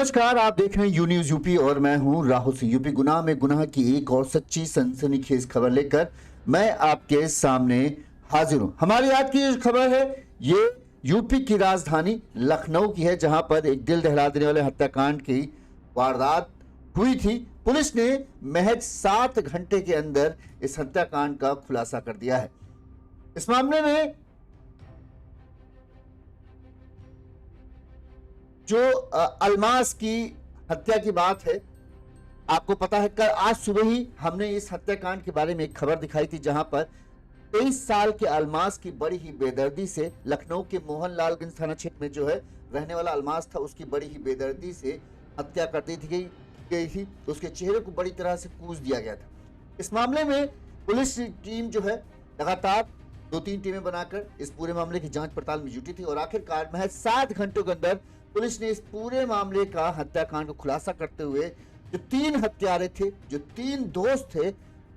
नमस्कार, आप देख रहे हैं यू न्यूज यूपी और मैं हूं राहुल सिंह। यूपी गुनाह में गुनाह की एक और सच्ची सनसनीखेज खबर लेकर मैं आपके सामने हाजिर हूं। हमारी आज की जो खबर है ये यूपी की राजधानी लखनऊ की है, जहां पर एक दिल दहला देने वाले हत्याकांड की वारदात हुई थी। पुलिस ने महज 7 घंटे के अंदर इस हत्याकांड का खुलासा कर दिया है। इस मामले में जो अल्मास की हत्या की बात है, आपको पता है कल आज सुबह ही हमने इस हत्याकांड के बारे में एक खबर दिखाई थी, जहां पर 23 साल के अल्मास की बड़ी ही बेदर्दी से लखनऊ के मोहनलालगंज थाना क्षेत्र में जो है रहने वाला अल्मास था, उसकी बड़ी ही बेदर्दी से हत्या कर दी गई थी। उसके चेहरे को बड़ी तरह से कूच दिया गया था। इस मामले में पुलिस टीम जो है लगातार 2-3 टीमें बनाकर इस पूरे मामले की जांच पड़ताल में जुटी थी और आखिरकार महज 7 घंटों के अंदर पुलिस ने इस पूरे मामले का हत्याकांड को खुलासा करते हुए जो 3 हत्यारे थे, जो 3 दोस्त थे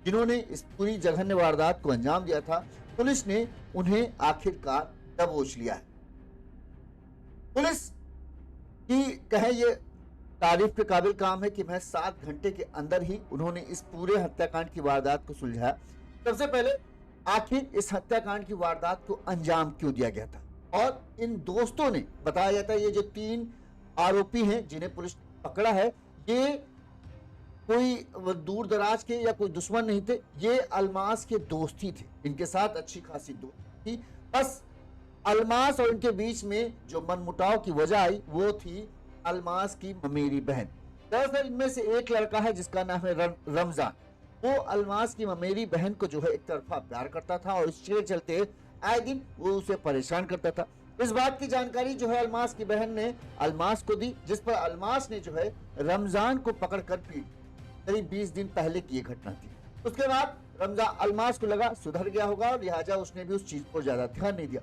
जिन्होंने इस पूरी जघन्य वारदात को अंजाम दिया था, पुलिस ने उन्हें आखिरकार दबोच लिया है। पुलिस की कहे ये तारीफ के काबिल काम है कि महज 7 घंटे के अंदर ही उन्होंने इस पूरे हत्याकांड की वारदात को सुलझाया। सबसे पहले आखिर इस हत्याकांड की वारदात को अंजाम क्यों दिया गया था, और इन दोस्तों ने बताया जाता है ये जो 3 आरोपी हैं जिन्हें पुलिस ने पकड़ा है, ये कोई दूर दराज के या कोई दुश्मन नहीं थे, ये अल्मास के दोस्त ही थे। इनके साथ अच्छी खासी दोस्ती थी। बस अल्मास और इनके बीच में जो मनमुटाव की वजह आई वो थी अल्मास की ममेरी बहन। दरअसल इनमें से एक लड़का है जिसका नाम है रमजान। वो अल्मास की ममेरी बहन को जो है एक तरफा प्यार करता था और इसके चलते आए दिन वो उसे परेशान करता था। इस बात की जानकारी जो है अल्मास की बहन ने अल्मास को दी, जिस पर अल्मास ने जो है रमजान को पकड़कर पीट। करीब 20 दिन पहले की ये घटना थी। उसके बाद रमजान अल्मास को लगा सुधर गया होगा और लिहाजा उसने भी उस चीज पर ज्यादा ध्यान नहीं दिया।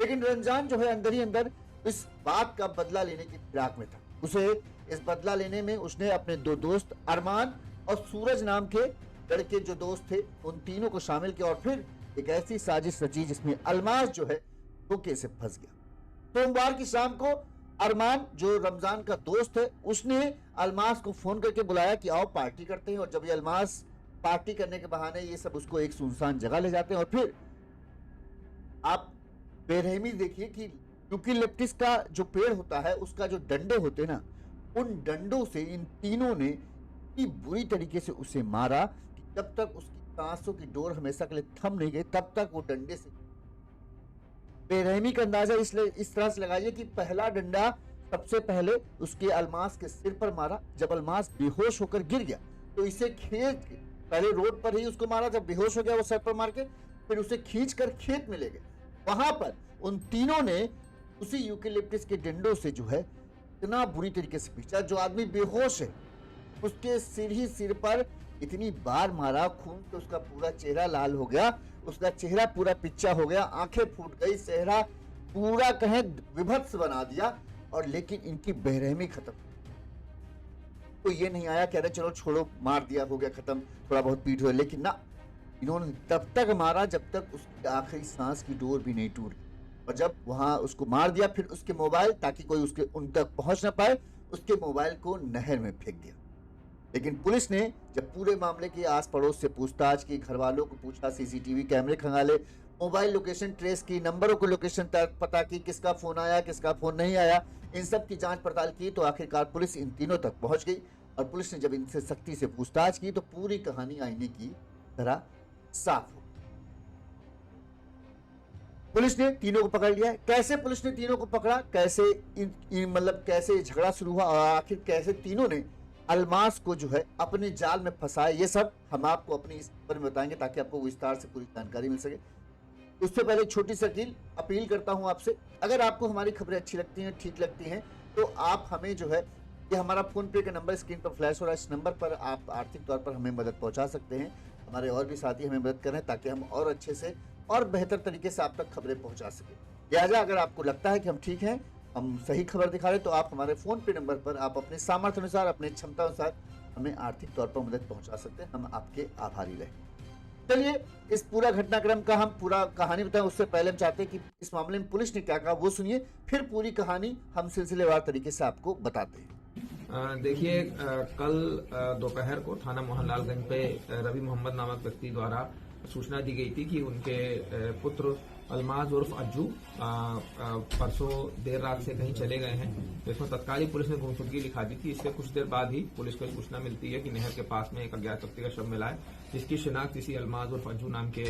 लेकिन रमजान जो है अंदर ही अंदर इस बात का बदला लेने की फिराक में था। उसे इस बदला लेने में उसने अपने 2 दोस्त अरमान और सूरज नाम के लड़के जो दोस्त थे उन तीनों को शामिल किया और फिर एक ऐसी साजिश रची जिसमें अल्मास जो है धोखे से फंस गया। सोमवार की शाम को अरमान जो रमजान का दोस्त है उसने अल्मास को फोन करके बुलाया कि आओ पार्टी करते हैं, और जब ये अल्मास पार्टी करने के बहाने ये सब उसको एक सुनसान जगह ले जाते हैं। और फिर आप बेरहमी देखिए कि यूकेलिप्टस का जो पेड़ होता है उसका जो डंडे होते हैं ना, उन डंडों से इन तीनों ने इतनी बुरी तरीके से उसे मारा कि जब तक उसकी सांसों की डोर हमेशा के लिए थम नहीं गई तब तक वो डंडे से। बेरहमी का अंदाजा इसलिए इस तरह से लगाइए कि पहला डंडा सबसे पहले उसके अल्मास के सिर पर मारा। जब अल्मास बेहोश होकर गिर गया तो इसे खेत के पहले रोड पर ही उसको मारा। जब बेहोश हो गया वो सर पर मार के फिर उसे खींच कर खेत में ले गए। वहां पर उन तीनों ने उसी यूकेलिप्टस के डंडों से जो है इतना बुरी तरीके से पीटा। जो आदमी बेहोश है उसके सिर पर इतनी बार मारा, खून से उसका पूरा चेहरा लाल हो गया, उसका चेहरा पूरा पिच्चा हो गया, आंखें फूट गई, चेहरा पूरा कहें विभत्स बना दिया। और लेकिन इनकी बेरहमी खत्म। तो ये नहीं आया कह रहे चलो छोड़ो मार दिया हो गया खत्म, थोड़ा बहुत पीट हुआ, लेकिन ना, इन्होंने तब तक मारा जब तक उसकी आखिरी सांस की डोर भी नहीं टूटी। और जब वहां उसको मार दिया फिर उसके मोबाइल, ताकि कोई उसके उन तक पहुंच ना पाए, उसके मोबाइल को नहर में फेंक दिया। लेकिन पुलिस ने जब पूरे मामले की आस पड़ोस से पूछताछ की, घर वालों को पूछा, सीसीटीवी कैमरे खंगाले, मोबाइल लोकेशन ट्रेस की, नंबरों को लोकेशन तक पता की, किसका फोन आया किसका फोन नहीं आया, इन सब की जांच पड़ताल की, तो आखिरकार पुलिस इन तीनों तक पहुंच गई। और पुलिस ने जब इनसे सख्ती से पूछताछ की तो पूरी कहानी आईने की तरह साफ हो। पुलिस ने तीनों को पकड़ लिया है। कैसे पुलिस ने तीनों को पकड़ा, कैसे मतलब कैसे झगड़ा शुरू हुआ और आखिर कैसे तीनों ने अल्मास को जो है अपने जाल में फंसाया, ये सब हम आपको अपनी इस खबर में बताएंगे ताकि आपको विस्तार से पूरी जानकारी मिल सके। उससे पहले छोटी सी अपील करता हूं आपसे, अगर आपको हमारी खबरें अच्छी लगती हैं, ठीक लगती हैं, तो आप हमें जो है ये हमारा फोन पे का नंबर स्क्रीन पर फ्लैश हो रहा है, इस नंबर पर आप आर्थिक तौर पर हमें मदद पहुंचा सकते हैं। हमारे और भी साथी हमें मदद करें ताकि हम और अच्छे से और बेहतर तरीके से आप तक खबरें पहुंचा सकें। लिहाजा अगर आपको लगता है कि हम ठीक हैं, हम सही खबर दिखा रहे, तो आप हमारे फोन पे नंबर पर आप अपने सामर्थ्य अनुसार, अपने क्षमता अनुसार हमें आर्थिक तौर पर मदद पहुंचा सकते हैं। हम आपके आभारी रहें। चलिए इस पूरा घटनाक्रम का हम पूरा कहानी बताएं, उससे पहले हम चाहते हैं कि इस मामले में पुलिस ने क्या कहा वो सुनिए, फिर पूरी कहानी हम सिलसिलेवार तरीके से आपको बताते हैं। देखिए, कल दोपहर को थाना मोहनलालगंज पे रवि मोहम्मद नामक व्यक्ति द्वारा सूचना दी गई थी कि उनके पुत्र अलमाज उर्फ अज्जू परसों देर रात से कहीं चले गए हैं। तो इसमें तत्काल ही पुलिस ने गुमशुदगी लिखा दी थी। इससे कुछ देर बाद ही पुलिस को सूचना मिलती है कि नहर के पास में एक अज्ञात व्यक्ति का शव मिला है, जिसकी शिनाख्त इसी अलमाज उर्फ अज्जू नाम के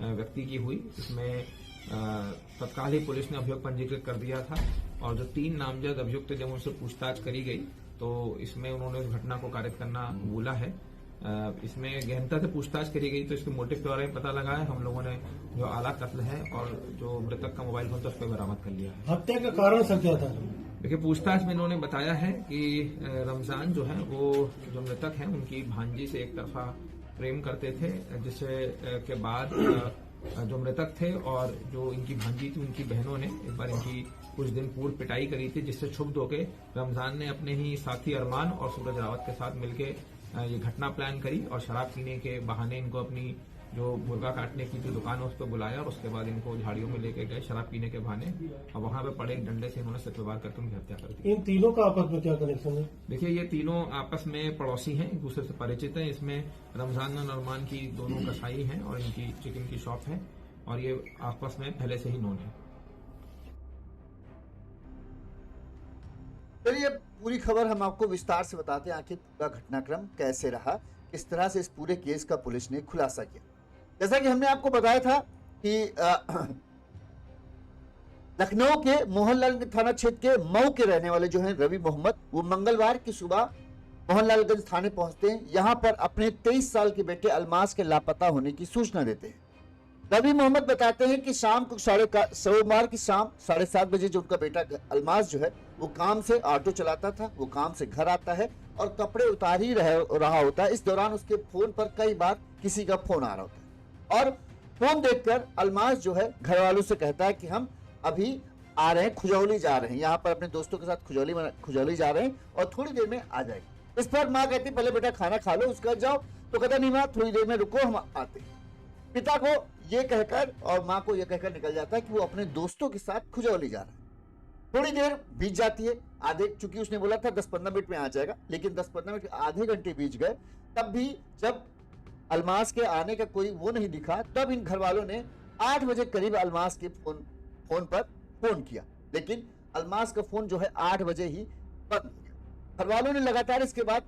व्यक्ति की हुई। इसमें तत्काल ही पुलिस ने अभियोग पंजीकृत कर दिया था और जो 3 नामजद अभियुक्त जब उनसे पूछताछ करी गई तो इसमें उन्होंने इस घटना को कारित करना बोला है। इसमें गहनता से पूछताछ करी गई तो इसके मोटिव के बारे में पता लगा है। हम लोगों ने जो आला कत्ल है और जो मृतक का मोबाइल फोन था उस पर बरामद कर लिया है। हत्या का कारण सर क्या था? देखिए, पूछताछ में इन्होंने बताया है कि रमजान जो है वो जो मृतक है उनकी भांजी से एक तरफा प्रेम करते थे, जिससे के बाद जो मृतक थे और जो इनकी भांजी थी उनकी बहनों ने एक बार इनकी कुछ दिन पूर्व पिटाई करी थी, जिससे क्षुब्ध होकर रमजान ने अपने ही साथी अरमान और सूरज रावत के साथ मिलकर ये घटना प्लान करी और शराब पीने के बहाने इनको अपनी जो मुर्गा काटने की जो दुकान है उस पर बुलाया और उसके बाद इनको झाड़ियों में लेके गए शराब पीने के बहाने और वहां पे पड़े एक डंडे से इन्होंने सिर पे वार करके उनकी हत्या कर दी। इन तीनों का आपस में क्या कनेक्शन है? देखिए, ये तीनों आपस में पड़ोसी हैं, एक दूसरे से परिचित हैं। इसमें रमजान और अरमान की दोनों कसाई हैं और इनकी चिकन की शॉप है और ये आपस में पहले से ही नोन है। चलिए, पूरी खबर हम आपको विस्तार से बताते हैं, आखिर पूरा घटनाक्रम कैसे रहा, किस तरह से इस पूरे केस का पुलिस ने खुलासा किया। जैसा कि हमने आपको बताया था कि लखनऊ के मोहनलालगंज थाना क्षेत्र के मऊ के रहने वाले जो हैं रवि मोहम्मद, वो मंगलवार की सुबह मोहनलालगंज थाने पहुंचते हैं। यहां पर अपने 23 साल के बेटे अलमास के लापता होने की सूचना देते हैं। रवि मोहम्मद बताते हैं कि शाम को सोमवार की शाम 7:30 बजे जो उनका बेटा अलमास जो है वो काम से ऑटो चलाता था, वो काम से घर आता है और कपड़े उतार ही रहा होता है। इस दौरान उसके फोन पर कई बार किसी का फोन आ रहा होता है और फोन देखकर अलमास जो है घर वालों से कहता है कि हम अभी आ रहे हैं, खुजौली जा रहे हैं, यहाँ पर अपने दोस्तों के साथ खुजौली जा रहे हैं और थोड़ी देर में आ जाएंगे। इस पर माँ कहती पहले बेटा खाना खा लो उसके बाद जाओ, तो कहता नहीं माँ थोड़ी देर में रुको, हम आते हैं। पिता को ये कहकर और माँ को ये कहकर निकल जाता है कि वो अपने दोस्तों के साथ खुजौली जा रहा है। थोड़ी देर बीत जाती है, चूंकि उसने बोला था 10-15 मिनट में आ जाएगा, लेकिन 10-15 मिनट आधे घंटे बीत गए। तब भी जब अलमास के आने का कोई वो नहीं दिखा, तब इन घर वालों ने 8 बजे करीब अलमास के फोन पर फोन किया, लेकिन अलमास का फोन जो है 8 बजे ही बंद हो गया। घर वालों ने लगातार इसके बाद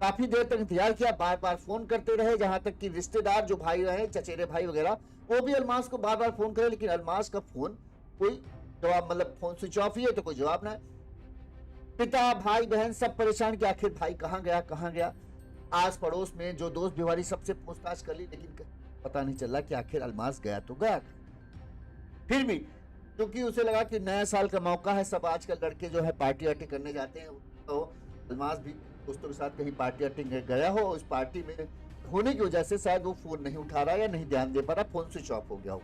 काफी देर तक इंतजार किया, बार बार फोन करते रहे, जहां तक कि रिश्तेदार जो भाई रहे, चचेरे भाई वगैरह, वो भी अलमास को बार बार फोन करे, लेकिन अलमास का फोन कोई जवाब, मतलब फोन स्विच ऑफ ही है तो कोई जवाब ना है। पिता भाई बहन सब परेशान कि आखिर भाई कहाँ गया। आस पड़ोस में जो दोस्त बिहारी सबसे पूछताछ कर ली, लेकिन पता नहीं चला कि आखिर अलमास गया तो गया। फिर भी क्योंकि उसे लगा कि नया साल का मौका है, सब आजकल लड़के जो है पार्टी वार्टी करने जाते हैं, तो अलमास भी दोस्तों के साथ कहीं पार्टी वार्टी गया हो, उस पार्टी में होने की वजह से शायद वो फोन नहीं उठा रहा या नहीं ध्यान दे पा रहा, फोन स्विच ऑफ हो गया हो।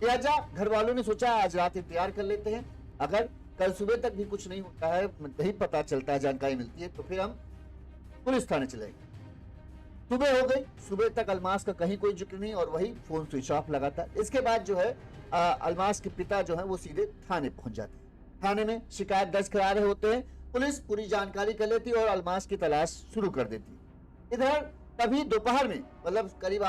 लिहाजा घर वालों ने सोचा आज रात इंतजार कर लेते हैं, अगर कल सुबह तक भी कुछ नहीं होता है, नहीं पता चलता है, जानकारी मिलती है, तो फिर हम पुलिस थाने चलेंगे। सुबह हो गई, सुबह तक अलमास का कहीं कोई जिक्र नहीं और वही फोन स्विच ऑफ लगातार। इसके बाद जो है अलमास के पिता जो है वो सीधे थाने पहुंच जाते हैं। थाने में शिकायत दर्ज करा रहे होते हैं, पुलिस पूरी जानकारी कर लेती है और अलमास की तलाश शुरू कर देती है। इधर तभी दोपहर में, मतलब करीब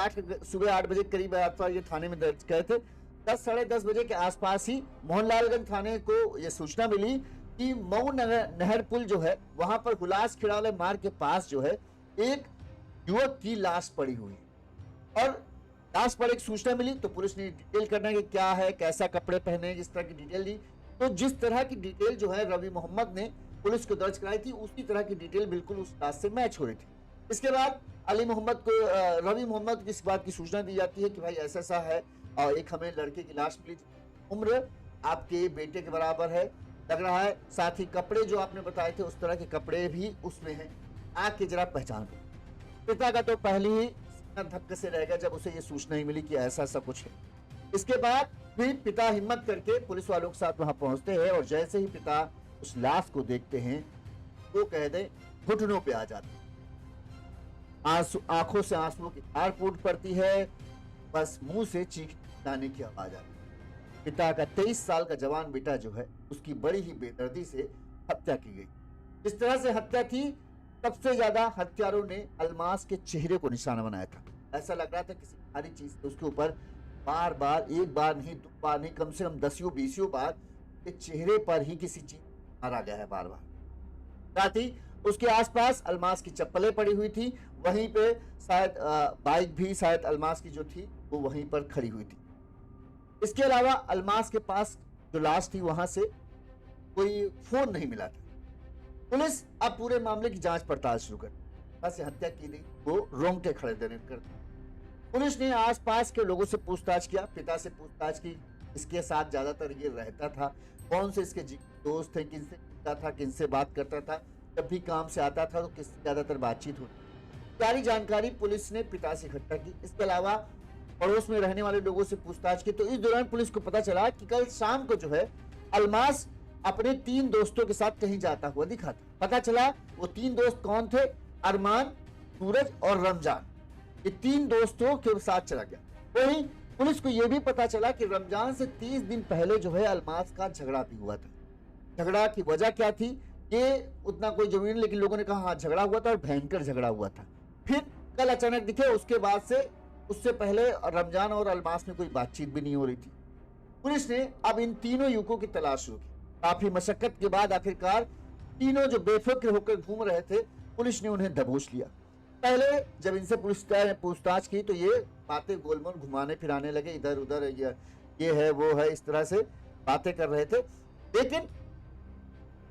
सुबह 8 बजे करीब ये थाने में दर्ज करे थे, 10 साढ़े 10 बजे के आसपास ही मोहनलालगंज थाने को यह सूचना मिली कि मऊ नहर पुल जो है वहां पर हुलास खिड़ाले मार्ग के पास जो है एक युवक की लाश पड़ी हुई है। और लाश पर एक सूचना मिली तो पुलिस ने डिटेल करना कि क्या है, कैसा कपड़े पहने, इस तरह की डिटेल दी। तो जिस तरह की डिटेल जो है रवि मोहम्मद ने पुलिस को दर्ज कराई थी, उसी तरह की डिटेल बिल्कुल उस लाश से मैच हो रही थी। इसके बाद रवि मोहम्मद को इस बात की सूचना दी जाती है कि भाई ऐसा ऐसा है और एक हमें लड़के की लाश मिली, उम्र आपके बेटे के बराबर है लग रहा है, साथ ही कपड़े जो आपने बताए थे उस तरह के कपड़े भी उसमें हैं, आके जरा पहचान लो। पिता का तो पहले ही धक्के से रह गया जब उसे ये सूचना ही मिली कि ऐसा ऐसा कुछ है। इसके बाद फिर पिता हिम्मत करके पुलिस वालों के साथ वहां पहुंचते हैं और जैसे ही पिता उस लाश को देखते हैं वो कह दे घुटनों पे आ जाते हैं, आंखों से आंसुओं की धार फूट पड़ती है, बस मुंह से चीखने की आवाज आती है। पिता का 23 साल का जवान बेटा जो है उसकी बड़ी ही बेदर्दी से हत्या की गई। जिस तरह से हत्या थी, सबसे ज्यादा हत्यारों ने अल्मास के चेहरे को निशाना बनाया था। ऐसा लग रहा था किसी भारी चीज से उसके ऊपर बार बार, एक बार नहीं, दो बार नहीं, कम से कम 10-20 बार के चेहरे पर ही किसी चीज मारा गया है बार बार। साथ ही उसके आसपास अल्मास की चप्पलें पड़ी हुई थी, वहीं पे शायद बाइक भी शायद अल्मास की जो थी वो वहीं पर खड़ी हुई थी। इसके अलावा अल्मास के पास जो लाश थी वहां से कोई फोन नहीं मिला था। पुलिस अब पूरे मामले की जांच पड़ताल शुरू कर से हत्या की गई वो रोंगटे खड़े देने कर। पुलिस ने आसपास के लोगों से पूछताछ किया, पिता से पूछताछ की, इसके साथ ज्यादातर ये रहता था, कौन से इसके दोस्त थे, किनसे मिलता था, किनसे बात करता था, जब भी काम से आता था तो किससे ज्यादातर बातचीत होती। सारी जानकारी पुलिस ने पिता से इकट्ठा की। इसके अलावा पड़ोस में रहने वाले लोगों से पूछताछ की, तो इस दौरान पुलिस को पता चला कि कल शाम को जो है अल्मास अपने 3 दोस्तों के साथ कहीं जाता हुआ दिखा था। पता चला वो 3 दोस्त कौन थे, अरमान, सूरज और रमजान। ये 3 दोस्तों के साथ चला गया। वहीं पुलिस को यह भी पता चला कि रमजान से 30 दिन पहले जो है अल्मास का झगड़ा भी हुआ था। झगड़ा की वजह क्या थी ये उतना कोई जरूरी नहीं, लेकिन लोगों ने कहा हाँ झगड़ा हुआ था और भयंकर झगड़ा हुआ था। फिर कल अचानक दिखे, उसके बाद से उससे पहले रमजान और अल्मास में कोई बातचीत भी नहीं हो रही थी। पुलिस ने अब इन तीनों युवकों की तलाश शुरू की। काफी मशक्कत के बाद आखिरकार तीनों जो बेफिक्र होकर घूम रहे थे, पुलिस ने उन्हें दबोच लिया। पहले जब इनसे पुलिस ने पूछताछ की तो ये बातें गोलमोल घुमाने फिराने लगे, इधर उधर, ये है वो है, इस तरह से बातें कर रहे थे। लेकिन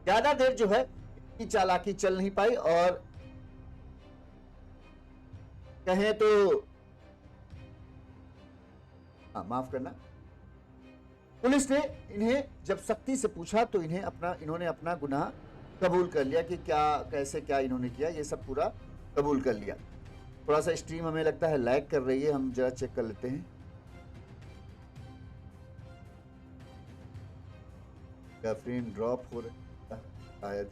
ज्यादा देर जो है इनकी चालाकी चल नहीं पाई और कहें तो माफ करना, पुलिस ने इन्हें जब सख्ती से पूछा तो इन्होंने अपना गुनाह कबूल कर लिया कि क्या कैसे क्या इन्होंने किया, ये सब पूरा कबूल कर लिया। थोड़ा सा स्ट्रीम हमें लगता है लैग कर रही है, हम जरा चेक कर लेते हैं। स्क्रीन ड्रॉप हो रहा है शायद,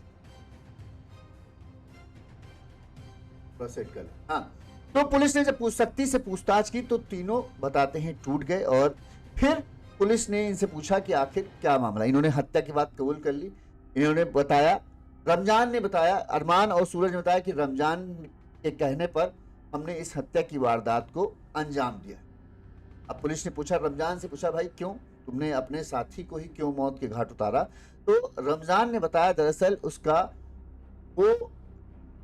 सेट कर। हाँ, तो पुलिस ने जब सख्ती से पूछताछ की तो तीनों बताते हैं टूट गए और फिर पुलिस ने इनसे पूछा कि आखिर क्या मामला। इन्होंने हत्या की बात कबूल कर ली। इन्होंने बताया, रमजान ने बताया, अरमान और सूरज ने बताया कि रमजान के कहने पर हमने इस हत्या की वारदात को अंजाम दिया। अब पुलिस ने पूछा, रमजान से पूछा, भाई क्यों तुमने अपने साथी को ही क्यों मौत के घाट उतारा? तो रमजान ने बताया दरअसल उसका वो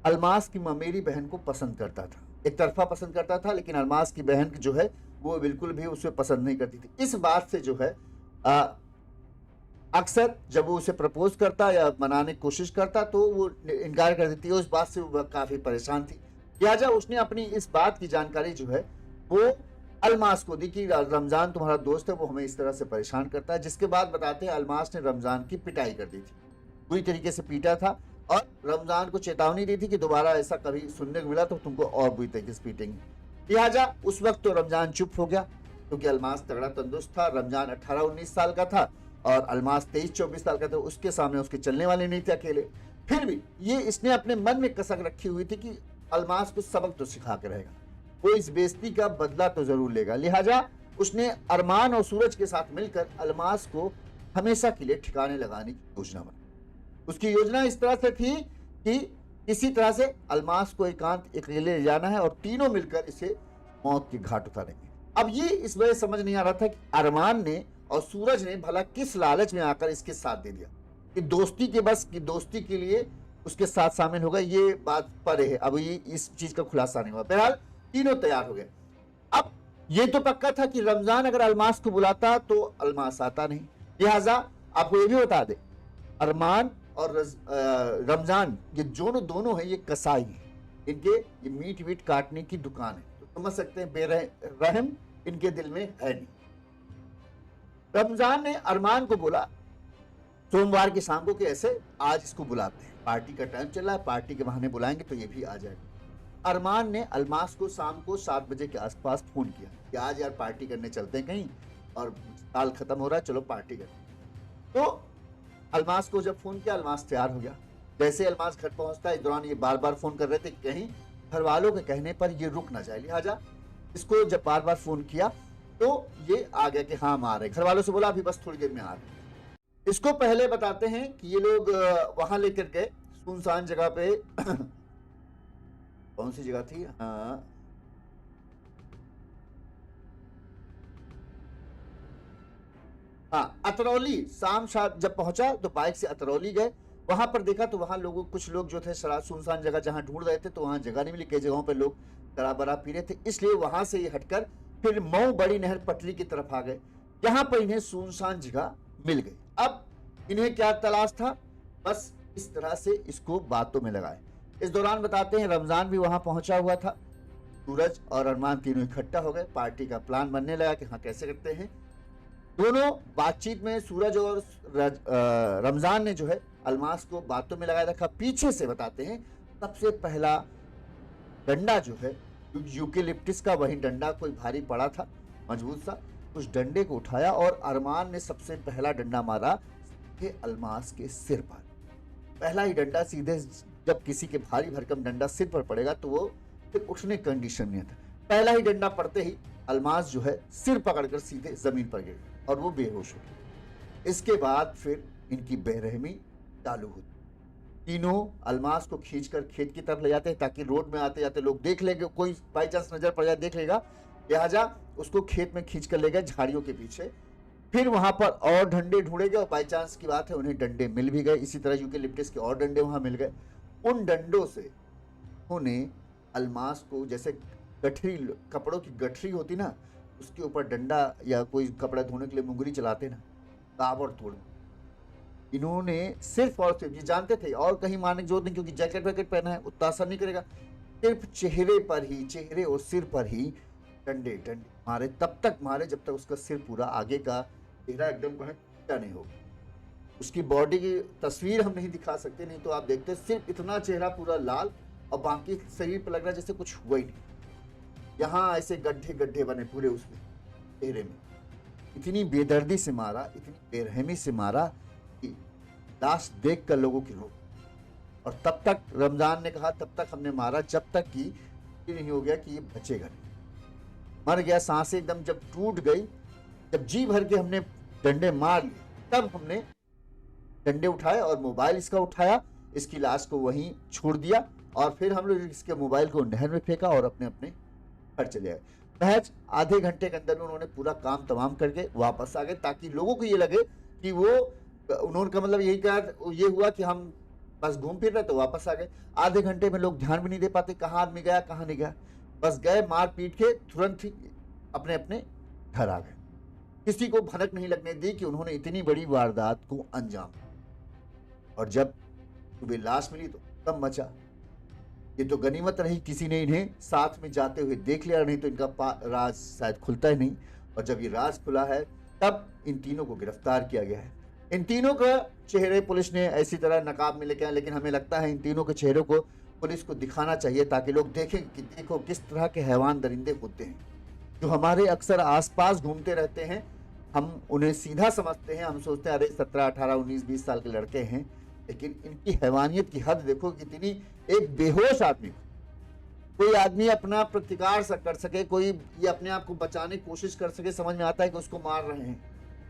अल्मास की ममेरी बहन को पसंद करता था, एक तरफा पसंद करता था, लेकिन अल्मास की बहन जो है वो बिल्कुल भी उसे पसंद नहीं करती थी। इस बात से जो है अक्सर जब वो उसे प्रपोज करता या मनाने की कोशिश करता तो वो इनकार कर देती है। उस बात से वो काफी परेशान थी, लिहाजा उसने अपनी इस बात की जानकारी जो है वो अल्मास को दी कि रमजान तुम्हारा दोस्त है, वो हमें इस तरह से परेशान करता है। जिसके बाद बताते हैं अल्मास ने रमजान की पिटाई कर दी थी, पूरी तरीके से पीटा था और रमजान को चेतावनी दी थी कि दोबारा ऐसा कभी सुनने को मिला तो तुमको और बुरी तरीके से पीटेंगे। लिहाजा उस वक्त तो रमजान चुप हो गया क्योंकि अल्मास तगड़ा तंदुरुस्त था। रमजान 18-19 साल का था और अल्मास 23-24 साल का था। उसके सामने उसके चलने वाले नहीं थे अकेले। फिर भी ये इसने अपने मन में कसक रखी हुई थी कि अल्मास को सबक तो सिखा के रहेगा, वो इस बेइज्जती का बदला तो जरूर लेगा। लिहाजा उसने अरमान और सूरज के साथ मिलकर अल्मास को हमेशा के लिए ठिकाने लगाने की योजना बनाई। उसकी योजना इस तरह से थी कि किसी तरह से अल्मास को एकांत अकेले ले जाना है और तीनों मिलकर इसे मौत के घाट उतारेंगे। अब ये इस वजह समझ नहीं आ रहा था कि अरमान ने और सूरज ने भला किस लालच में आकर इसके साथ दे दिया कि दोस्ती के बस की दोस्ती के लिए उसके साथ शामिल हो गए। ये बात परे है, अब ये इस चीज का खुलासा नहीं हुआ। बहरहाल तीनों तैयार हो गए। अब ये तो पक्का था कि रमजान अगर अल्मास को बुलाता तो अल्मास आता नहीं। लिहाजा आपको ये भी बता दे, अरमान और रमजान ये दोनों हैं, ये कसाई हैं, इनके ये मीट वीट काटने की दुकान है। तो समझ सकते हैं बेरहम इनके दिल में है नहीं। रमजान ने अरमान को बोला सोमवार की शाम को कि ऐसे आज इसको बुलाते हैं, पार्टी का टाइम चल रहा है, पार्टी के बहाने बुलाएंगे तो ये भी आ जाएगा। अरमान ने अल्मास को शाम को 7 बजे के आसपास फोन किया कि आज यार पार्टी करने चलते हैं कहीं और साल खत्म हो रहा है, चलो पार्टी करते। तो अल्मास को जब फोन किया, अल्मास तैयार हो गया। जैसे अल्मास घर पहुंचता है, इस दौरान ये बार बार फोन कर रहे थे कहीं घर वालों के कहने पर ये रुक ना जाए। लिहाजा इसको जब बार बार फोन किया तो ये आ गया कि हाँ हम आ रहे। घर वालों से बोला अभी बस थोड़ी देर में आ रहे। इसको पहले बताते हैं कि ये लोग वहां लेकर गए सुनसान जगह पे कौन सी जगह थी? हाँ, अतरौली। शाम जब पहुंचा तो बाइक से अतरौली गए। वहां पर देखा तो वहां लोगों कुछ लोग जो थे शराब, सुनसान जगह जहां ढूंढ रहे थे तो वहां जगह नहीं मिली। कई जगहों पे लोग शराब वराब पी रहे थे, इसलिए वहां से ये हटकर फिर मऊ बड़ी नहर पटरी की तरफ आ गए। यहाँ पर इन्हें सुनसान जगह मिल गई। अब इन्हें क्या तलाश था? बस इस तरह से इसको बातों में लगाए। इस दौरान बताते हैं रमजान भी वहां पहुंचा हुआ था। सूरज और अरमान तीनों इकट्ठा हो गए। पार्टी का प्लान बनने लगा कि हाँ कैसे करते हैं। दोनों बातचीत में सूरज और रमजान ने जो है अलमास को बातों में लगाए रखा। पीछे से बताते हैं सबसे पहला डंडा जो है यूकेलिप्टिस का, वही डंडा कोई भारी पड़ा था, मजबूत सा। उस डंडे को उठाया और अरमान ने सबसे पहला डंडा मारा सीधे अलमास के सिर पर। पहला ही डंडा सीधे, जब किसी के भारी भरकम डंडा सिर पर पड़ेगा तो वो फिर उठने कंडीशन में था। पहला ही डंडा पड़ते ही अलमास जो है सिर पकड़कर सीधे जमीन पर गिर और वो बेहोश हो गए। इसके बाद फिर इनकी बेरहमी चालू होती। तीनों अलमास को खींचकर खेत की तरफ ले जाते हैं ताकि रोड में आते जाते लोग देख लेंगे, कोई बाई चांस नजर पड़ जाए देख लेगा, लिहाजा उसको खेत में खींच कर ले गए झाड़ियों के पीछे। फिर वहां पर और डंडे ढूंढे गए और बाई चांस की बात है उन्हें डंडे मिल भी गए। इसी तरह यूकेलिप्टस के और डंडे वहां मिल गए। उन डंडों से उन्होंने अलमास को, जैसे गठरी, कपड़ों की गठरी होती ना, उसके ऊपर डंडा या कोई कपड़ा धोने के लिए मुंगरी चलाते ना, ताबड़तोड़ इन्होंने सिर्फ और सिर्फ, ये जानते थे और कहीं मारने की जरूरत नहीं क्योंकि जैकेट वैकेट पहना है, उतना असर नहीं करेगा। सिर्फ चेहरे पर ही, चेहरे और सिर पर ही डंडे डंडे मारे। तब तक मारे जब तक उसका सिर पूरा, आगे का चेहरा एकदम टूटा नहीं होगा। उसकी बॉडी की तस्वीर हम नहीं दिखा सकते, नहीं तो आप देखते सिर्फ इतना चेहरा पूरा लाल और बाकी शरीर पर लग रहा है जैसे कुछ हुआ ही नहीं। यहाँ ऐसे गड्ढे गड्ढे बने पूरे उसमें चेहरे में। इतनी बेदर्दी से मारा, इतनी बेरहमी से मारा कि लाश देख कर लोगों की रो। और तब तक रमजान ने कहा तब तक हमने मारा जब तक कि ये नहीं हो गया कि ये बचेगा नहीं। मर गया, सांसें एकदम जब टूट गई, जब जी भर के हमने डंडे मार लिए, तब हमने डंडे उठाए और मोबाइल इसका उठाया, इसकी लाश को वहीं छोड़ दिया और फिर हम लोग इसके मोबाइल को नहर में फेंका और अपने अपने घर चले गए। महज आधे घंटे के अंदर उन्होंने पूरा काम तमाम करके वापस आ गए ताकि लोगों को ये लगे कि वो, उन्होंने का मतलब यही कहा, ये हुआ कि हम बस घूम फिर रहे तो वापस आ गए। आधे घंटे में लोग ध्यान भी नहीं दे पाते कहाँ आदमी गया कहाँ नहीं गया, बस गए, मार पीट के तुरंत ही अपने अपने घर आ गए। किसी को भनक नहीं लगने दी कि उन्होंने इतनी बड़ी वारदात को अंजाम दिया। और जब सुबह लाश मिली तो तब मचा। ये तो गनीमत रही किसी ने इन्हें साथ में जाते हुए देख लिया, नहीं तो इनका राज शायद खुलता ही नहीं। और जब ये राज खुला है तब इन तीनों को गिरफ्तार किया गया है। इन तीनों का चेहरे पुलिस ने ऐसी तरह नकाब में लेके आए, लेकिन हमें लगता है इन तीनों के चेहरों को पुलिस को दिखाना चाहिए ताकि लोग देखें कि देखो किस तरह के हैवान दरिंदे होते हैं जो हमारे अक्सर आसपास घूमते रहते हैं। हम उन्हें सीधा समझते हैं, हम सोचते हैं अरे 17, 18, 19, 20 साल के लड़के हैं, लेकिन इनकी हैवानियत की हद देखो कितनी। एक बेहोश आदमी, कोई आदमी अपना प्रतिकार कर सके, कोई ये अपने आप को बचाने की कोशिश कर सके, समझ में आता है कि उसको मार रहे हैं।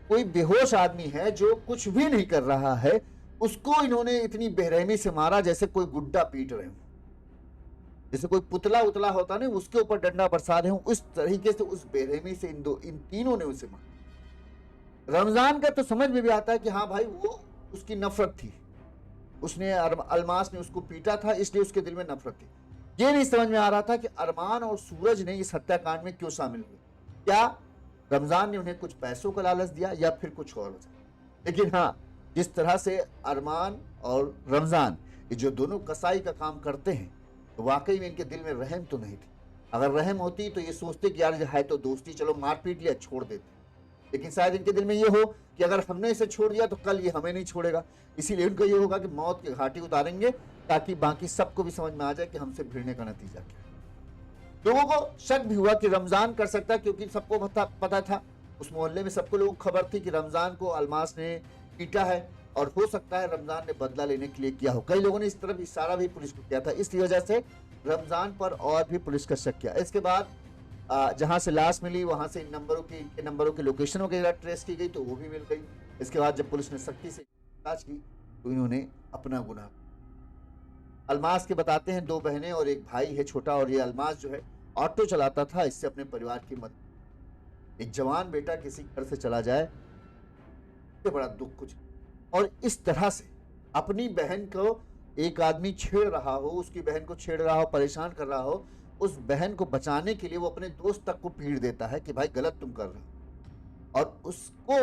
कोई बेहोश आदमी है जो कुछ भी नहीं कर रहा है, उसको इन्होंने इतनी बेरहमी से मारा जैसे कोई गुड्डा पीट रहे हो, जैसे कोई पुतला उतला होता नहीं उसके ऊपर डंडा बरसा रहे हो, उस तरीके से उस बेरहमी से इन तीनों ने उसे मारा। रमजान का तो समझ में भी आता है कि हाँ भाई वो उसकी नफरत थी, उसने अलमास ने उसको पीटा था इसलिए उसके दिल में नफरत थी। ये नहीं समझ में आ रहा था कि अरमान और सूरज ने इस हत्याकांड में क्यों शामिल हुए। क्या रमजान ने उन्हें कुछ पैसों का लालच दिया या फिर कुछ और वजह। लेकिन हाँ, जिस तरह से अरमान और रमजान ये जो दोनों कसाई का काम करते हैं तो वाकई में इनके दिल में रहम तो नहीं थी। अगर रहम होती तो ये सोचते कि यार है तो दोस्ती, चलो मार पीट लिया छोड़ देते। लेकिन शायद इनके दिल में ये हो कि अगर हमने इसे छोड़ दिया तो कल ये हमें नहीं छोड़ेगा, इसीलिए उनको ये होगा कि मौत की घाटी उतारेंगे ताकि बाकी सबको भी समझ में आ जाए कि हमसे भिड़ने का नतीजा क्या है। लोगों को शक भी हुआ कि रमजान कर सकता है क्योंकि सबको पता था, उस मोहल्ले में सबको लोगों को खबर थी कि रमजान को अलमास ने पीटा है और हो सकता है रमजान ने बदला लेने के लिए किया हो। कई लोगों ने इस तरफ इशारा भी पुलिस को किया था, इसलिए वजह से रमजान पर और भी पुलिस का शक किया। इसके बाद जहां से लाश मिली वहां से इन नंबरों की लोकेशन वगैरह ट्रेस की गई तो वो भी मिल गई। इसके बाद जब पुलिस ने सख्ती से जांच की तो इन्होंने अपना गुनाह अल्मास के बताते हैं 2 बहनें और एक भाई है छोटा, और ये अल्मास जो है ऑटो चलाता था, इससे अपने परिवार की मदद। एक जवान बेटा किसी घर से चला जाए तो बड़ा दुख कुछ, और इस तरह से अपनी बहन को एक आदमी छेड़ रहा हो, उसकी बहन को छेड़ रहा हो, परेशान कर रहा हो, उस बहन को बचाने के लिए वो अपने दोस्त तक को पीड़ देता है कि भाई गलत तुम कर रहे हो। और उसको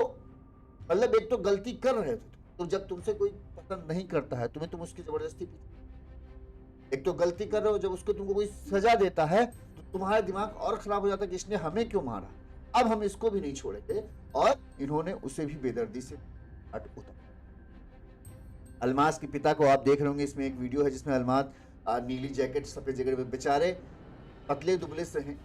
मतलब एक तो गलती कर रहे थे, तो जब तुमसे कोई पसंद नहीं करता है तुम उसकी जबरदस्ती, एक तो गलती कर रहे हो, जब उसको तुमको कोई सजा देता है तो तुम्हारा दिमाग और खराब हो जाता है कि इसने हमें क्यों मारा, अब हम इसको भी नहीं छोड़ेंगे। और इन्होंने उसे भी बेदर्दी से उतारा। अल्मास के पिता को आप देख रहे होंगे, इसमें एक वीडियो है जिसमें अल्मास नीली जैकेट सफेद जैकेट में, बेचारे पतले दुबले से हैं,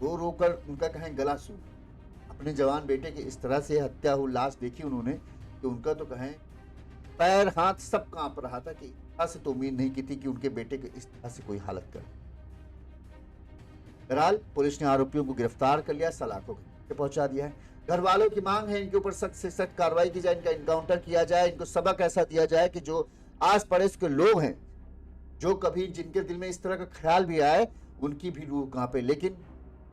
रो रो कर उनका कहें गला सूख। अपने जवान बेटे की इस तरह से हत्या हुई लाश देखी उन्होंने कि उनका तो कहें पैर हाथ सब कांप रहा था कि से तो उम्मीद नहीं की थी कि उनके बेटे की इस तरह से कोई हालत करे। बहरहाल पुलिस ने आरोपियों को गिरफ्तार कर लिया, सलाखों के पहुंचा दिया है। घर वालों की मांग है इनके ऊपर सख्त से सख्त कार्रवाई की जाए, इनका इनकाउंटर किया जाए, इनको सबक ऐसा दिया जाए कि जो आस पड़ोस के लोग हैं, जो कभी जिनके दिल में इस तरह का ख्याल भी आए, उनकी भी रूह कांपे। लेकिन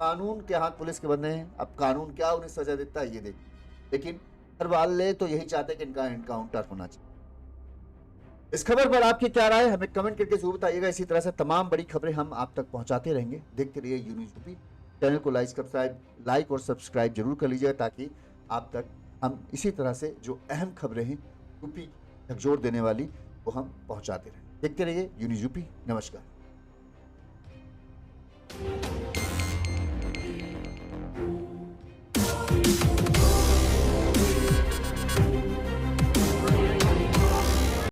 कानून के हाथ पुलिस के बंधे हैं, अब कानून क्या उन्हें सजा देता है ये देख। लेकिन घर वाले तो यही चाहते हैं कि इनका इनकाउंटर होना चाहिए। इस खबर पर आपकी क्या राय है, हमें कमेंट करके जरूर बताइएगा। इसी तरह से तमाम बड़ी खबरें हम आप तक पहुंचाते रहेंगे। देखते रहिए यूनिज यूपी। चैनल को लाइक और सब्सक्राइब जरूर कर लीजिएगा ताकि आप तक हम इसी तरह से जो अहम खबरें हैं यूपी झकझोर देने वाली वो हम पहुंचाते रहें। देखते रहिए यूनिज यूपी। नमस्कार।